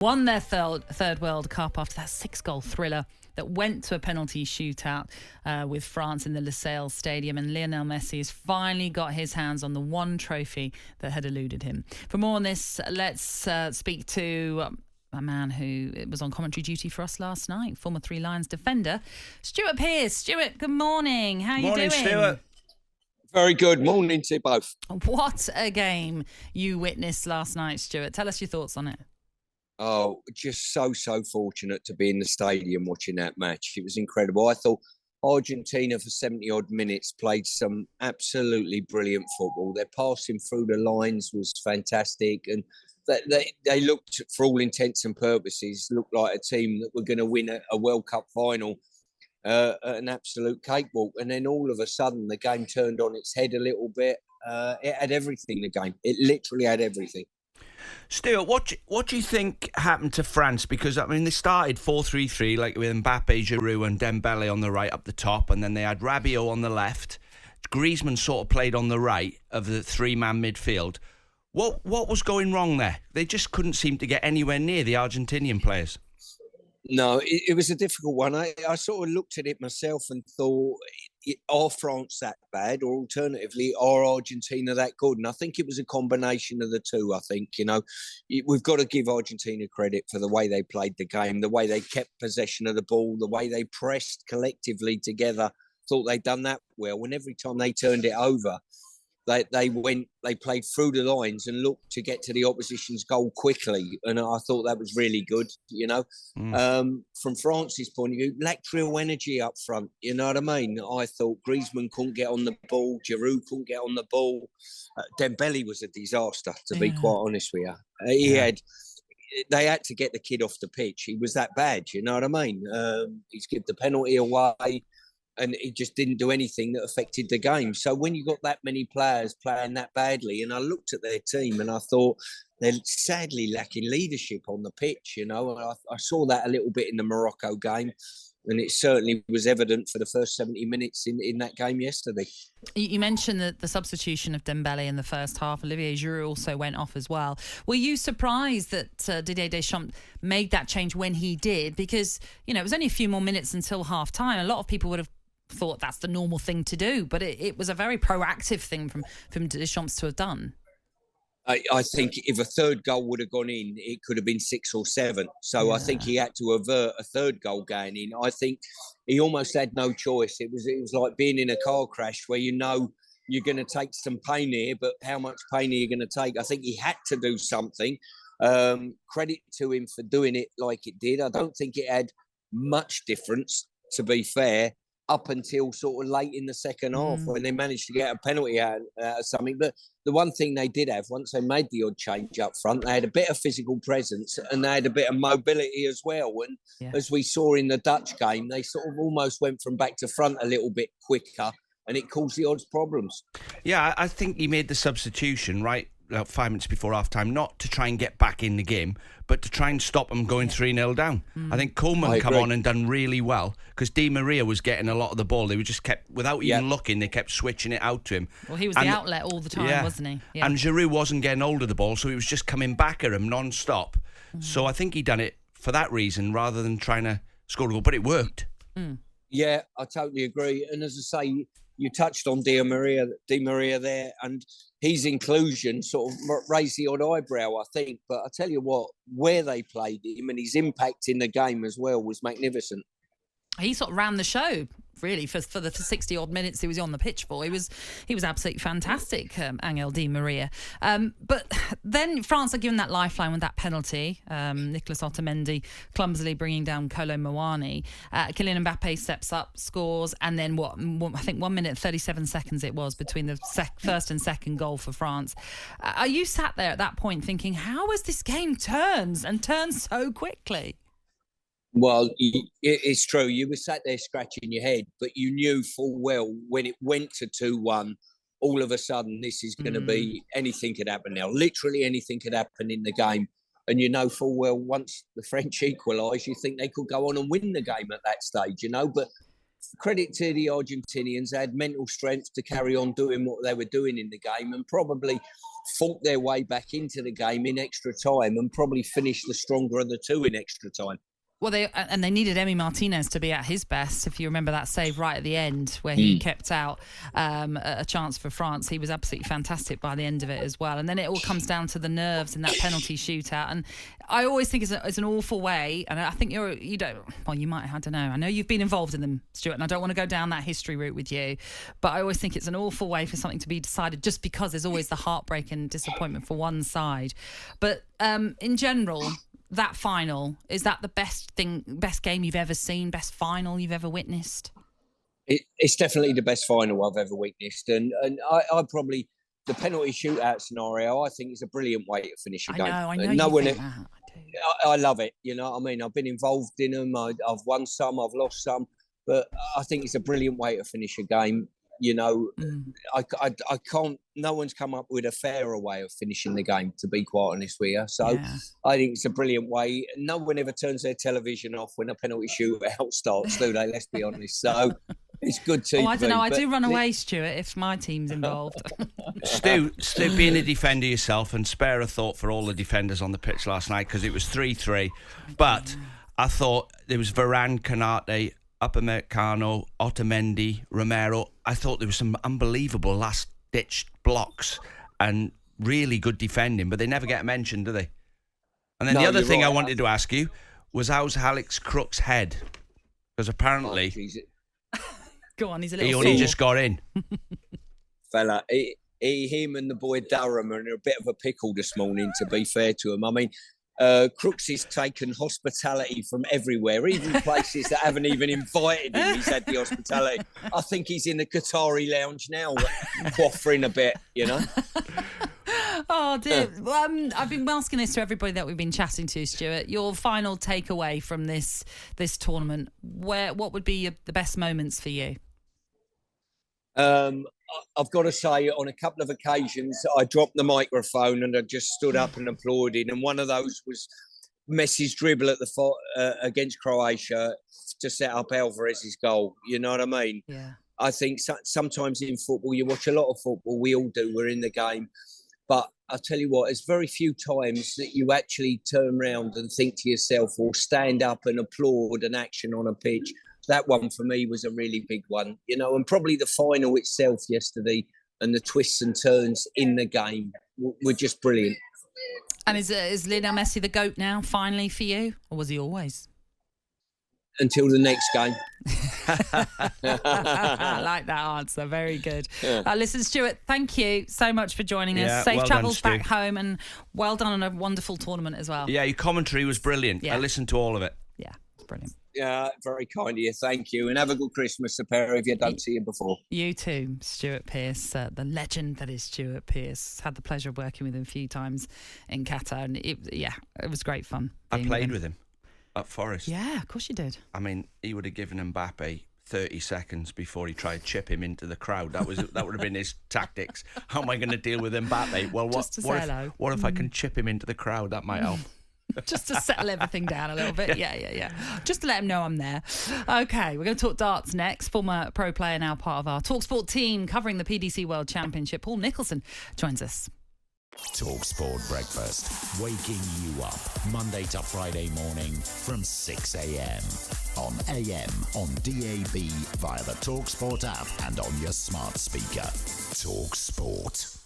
won their third World Cup after that 6-goal thriller that went to a penalty shootout with France in the Lusail Stadium, and Lionel Messi has finally got his hands on the one trophy that had eluded him. For more on this, let's speak to a man who was on commentary duty for us last night, former Three Lions defender, Stuart Pearce. Stuart, good morning. How are you doing? Morning, Stuart. Very good morning to you both. What a game you witnessed last night, Stuart. Tell us your thoughts on it. Oh, just so fortunate to be in the stadium watching that match. It was incredible. I thought Argentina for 70-odd minutes played some absolutely brilliant football. Their passing through the lines was fantastic, and they looked, for all intents and purposes, looked like a team that were going to win a World Cup final, an absolute cakewalk. And then all of a sudden, the game turned on its head a little bit. It had everything, the game. It literally had everything. Stuart, what do you think happened to France? Because, I mean, they started 4-3-3, like with Mbappe, Giroud and Dembele on the right up the top, and then they had Rabiot on the left. Griezmann sort of played on the right of the three-man midfield. What was going wrong there? They just couldn't seem to get anywhere near the Argentinian players. No, it was a difficult one. I sort of looked at it myself and thought, are France that bad? Or alternatively, are Argentina that good? And I think it was a combination of the two, I think. You know, we've got to give Argentina credit for the way they played the game, the way they kept possession of the ball, the way they pressed collectively together. Thought they'd done that well. And every time they turned it over, they played through the lines and looked to get to the opposition's goal quickly, and I thought that was really good. You know, from France's point of view, lacked real energy up front. You know what I mean? I thought Griezmann couldn't get on the ball, Giroud couldn't get on the ball. Dembele was a disaster, to be quite honest with you. They had to get the kid off the pitch. He was that bad. You know what I mean? He's given the penalty away, and he just didn't do anything that affected the game. So when you got that many players playing that badly, and I looked at their team and I thought they're sadly lacking leadership on the pitch, you know. I saw that a little bit in the Morocco game, and it certainly was evident for the first 70 minutes in that game yesterday. You mentioned the substitution of Dembele in the first half. Olivier Giroud also went off as well. Were you surprised that Didier Deschamps made that change when he did? Because, you know, it was only a few more minutes until half-time. A lot of people would have thought that's the normal thing to do, but it was a very proactive thing from Deschamps to have done. I think if a third goal would have gone in, it could have been 6 or 7. So I think he had to avert a third goal going in. I think he almost had no choice. It was like being in a car crash where you know you're going to take some pain here, but how much pain are you going to take? I think he had to do something. Credit to him for doing it like it did. I don't think it had much difference, to be fair, up until sort of late in the second half when they managed to get a penalty out of something. But the one thing they did have, once they made the odd change up front, they had a bit of physical presence and they had a bit of mobility as well. And as we saw in the Dutch game, they sort of almost went from back to front a little bit quicker, and it caused the odds problems. Yeah, I think he made the substitution, right, 5 minutes before half-time, not to try and get back in the game, but to try and stop them going 3-0 down. I think Coleman come on and done really well, because Di Maria was getting a lot of the ball. They were just kept, without even looking, they kept switching it out to him. Well, he was the outlet all the time, wasn't he? Yeah. And Giroud wasn't getting hold of the ball, so he was just coming back at him non-stop. So I think he done it for that reason, rather than trying to score a goal, but it worked. Yeah, I totally agree. And as I say, you touched on Di Maria there, and his inclusion sort of raised the odd eyebrow, I think. But I tell you what, where they played him and his impact in the game as well was magnificent. He sort of ran the show, really, for the 60-odd minutes he was on the pitch for. He was absolutely fantastic, Angel Di Maria. But then France are given that lifeline with that penalty. Nicolas Otamendi clumsily bringing down Kolo Muani. Kylian Mbappe steps up, scores, and then I think 1 minute 37 seconds it was between the first and second goal for France. Are you sat there at that point thinking, how has this game turned so quickly? Well, it's true. You were sat there scratching your head, but you knew full well when it went to 2-1, all of a sudden this is going to be, anything could happen now. Literally anything could happen in the game. And you know full well once the French equalise, you think they could go on and win the game at that stage, you know. But credit to the Argentinians, they had mental strength to carry on doing what they were doing in the game. And probably fought their way back into the game in extra time and probably finished the stronger of the two in extra time. Well, they needed Emi Martinez to be at his best. If you remember that save right at the end where he kept out a chance for France, he was absolutely fantastic by the end of it as well. And then it all comes down to the nerves in that penalty shootout. And I always think it's an awful way. And I think you don't. Well, you might. I don't know. I know you've been involved in them, Stuart, and I don't want to go down that history route with you. But I always think it's an awful way for something to be decided just because there's always the heartbreak and disappointment for one side. But in general, that final, is that the best game you've ever seen, best final you've ever witnessed? It's definitely the best final I've ever witnessed. And I probably, the penalty shootout scenario, I think is a brilliant way to finish a game. I know you think that. I love it. You know what I mean? I've been involved in them. I've won some, I've lost some. But I think it's a brilliant way to finish a game. You know, I can't. No one's come up with a fairer way of finishing the game, to be quite honest with you. So I think it's a brilliant way. No one ever turns their television off when a penalty shootout starts, do they? Let's be honest. So it's good TV. I don't know. I do run away, Stuart, if my team's involved. Stu, being a defender yourself, and spare a thought for all the defenders on the pitch last night, because it was 3-3. But I thought there was Varane, Canate, Upamecano, Otamendi, Romero. I thought there was some unbelievable last-ditch blocks and really good defending, but they never get mentioned, do they? And then the other thing I wanted to ask you was, how's Alex Crook's head? Because apparently... Go on, he's a little he only just got in. Fella, him and the boy Durham are in a bit of a pickle this morning, to be fair to him. I mean... Crooks has taken hospitality from everywhere, even places that haven't even invited him. He's had the hospitality. I think he's in the Qatari lounge now, quaffing a bit, you know. Oh, dear. I've been asking this to everybody that we've been chatting to, Stuart. Your final takeaway from this tournament, what would be the best moments for you? I've got to say, on a couple of occasions, I dropped the microphone and I just stood up and applauded. And one of those was Messi's dribble at the against Croatia to set up Alvarez's goal. You know what I mean? Yeah. I think sometimes in football, you watch a lot of football. We all do. We're in the game. But I'll tell you what, there's very few times that you actually turn around and think to yourself or stand up and applaud an action on a pitch. That one for me was a really big one, you know, and probably the final itself yesterday and the twists and turns in the game were just brilliant. And is Lionel Messi the GOAT now, finally, for you? Or was he always? Until the next game. I like that answer. Very good. Yeah. Listen, Stuart, thank you so much for joining us. Safe travels back home, and well done on a wonderful tournament as well. Yeah, your commentary was brilliant. I listened to all of it. Yeah, it's brilliant. Yeah, very kind of you. Thank you. And have a good Christmas, a pair if you don't see you before. You too, Stuart Pearce, the legend that is Stuart Pearce. Had the pleasure of working with him a few times in Qatar. And it was great fun. I played with him at Forest. Yeah, of course you did. I mean, he would have given Mbappe 30 seconds before he tried to chip him into the crowd. That would have been his tactics. How am I going to deal with Mbappe? Well, what if I can chip him into the crowd? That might help. Just to settle everything down a little bit. Yeah. Just to let him know I'm there. Okay, we're going to talk darts next. Former pro player, now part of our talkSPORT team covering the PDC World Championship, Paul Nicholson, joins us. talkSPORT Breakfast, waking you up Monday to Friday morning from 6 a.m. on AM, on DAB, via the talkSPORT app and on your smart speaker. talkSPORT.